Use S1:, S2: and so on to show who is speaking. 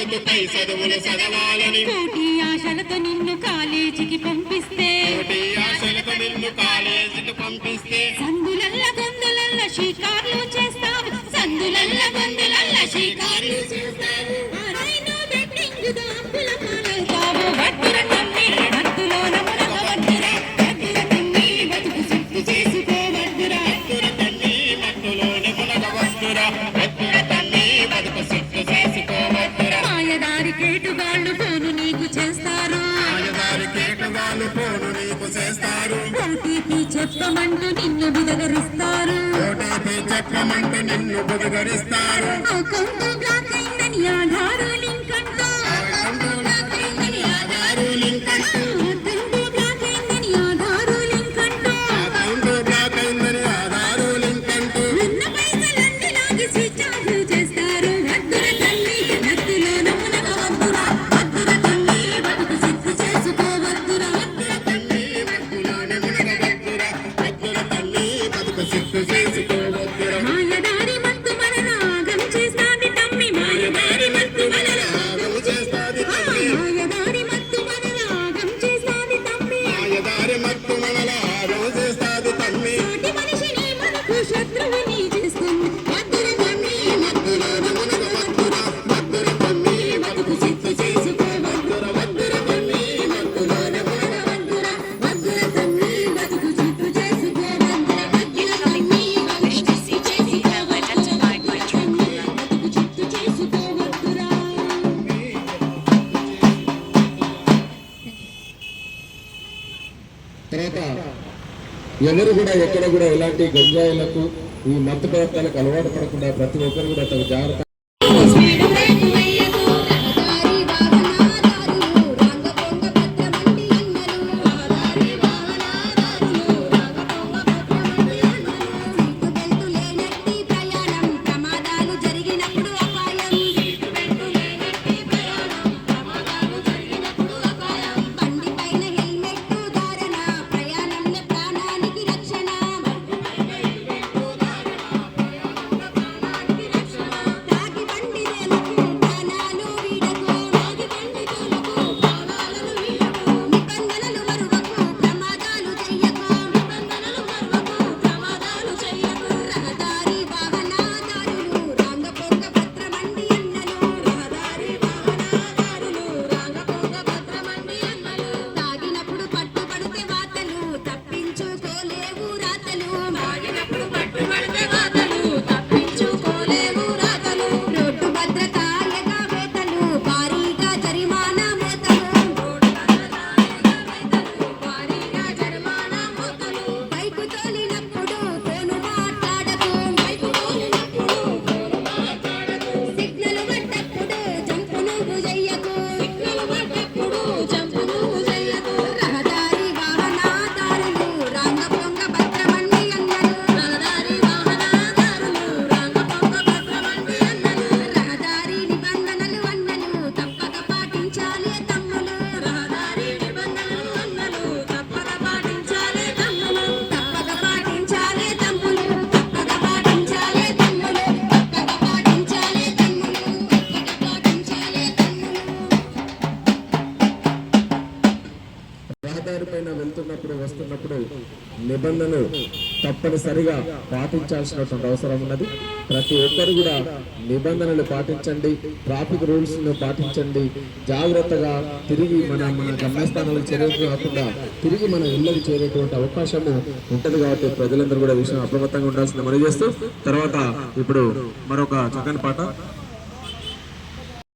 S1: పై చదువులు చదవాలని
S2: కోటి ఆశలతో నిన్ను కాలేజీకి పంపిస్తే సందులల్ల గొందులల్ల షికార్లు చేస్తావు సందులల్ల గొందులల్ల షికార్లు చేస్తావు ఆరైను బెట్టింగ్ దాపుల మానవుతావు వడ్డుర తమ్మి మత్తులోన మునగ వడ్డుర వడ్డుర తమ్మి బతుకు సిక్కు చేసుకో వడ్డుర
S1: వద్దుర తల్లి మత్తులోన మునగ వద్దుర వద్దుర తల్లి బతుకు సిక్కు చేసుకో వద్దుర
S2: మాయదారి కేటుగాళ్ళు ఫోను నీకు చేస్తారు ఓటీపీ చెప్పమంటూ నిన్ను బుదగరిస్తారు అకౌంట్ బ్లాక్ అయిందని ఆధార్ లింక్ అంటూ ఉన్న పైసలన్నీ లాగి స్విచ్ ఆఫ్ చేస్తారు వద్దుర తల్లి మత్తులోన మునగ వద్దుర వద్దుర తల్లి బతుకు సిక్కు చేసుకో వద్దుర మాయదారి మత్తు మన రాగం చేస్తాది తమ్మి మాయదారి మత్తు మన రాగం చేస్తాది తమ్మి మాయదారి మత్తు మన రాగం చేస్తాది తమ్మి తోటి మనిషిని మనకు శత్రువుని చేస్తుంది వద్దుర తమ్మి మత్తులోన మునగ వద్దుర వద్దుర తమ్మి బతుకు సిక్కు చేసుకో వద్దుర వద్దుర తమ్మి మత్తులోన మునగ వద్దుర వద్దుర తమ్మి బతుకు సిక్కు చేసుకో వద్దుర వద్దుర తమ్మి బతుకు సిక్కు చేసుకో వద్దుర
S3: తర్వాత ఎవరు కూడా ఎక్కడ కూడా ఎలాంటి గంజాయిలకు ఈ మత్తు పదార్థాలకు అలవాటు పడకుండా ప్రతి ఒక్కరు కూడా తగు జాగ్రత్త వెళ్తున్నప్పుడు వస్తున్నప్పుడు నిబంధనలు తప్పనిసరిగా పాటించాల్సినటువంటి అవసరం ఉన్నది. ప్రతి ఒక్కరు కూడా నిబంధనలు పాటించండి, ట్రాఫిక్ రూల్స్ పాటించండి, జాగ్రత్తగా తిరిగి మన గమ్యస్థానాలకు చేరుకోకుండా తిరిగి మన ఇళ్ళకి చేరేటువంటి అవకాశము ఉంటది. కాబట్టి ప్రజలందరూ కూడా విషయం అప్రమత్తంగా ఉండాల్సింది మనవి చేస్తూ తర్వాత ఇప్పుడు మరొక చక్కని పాట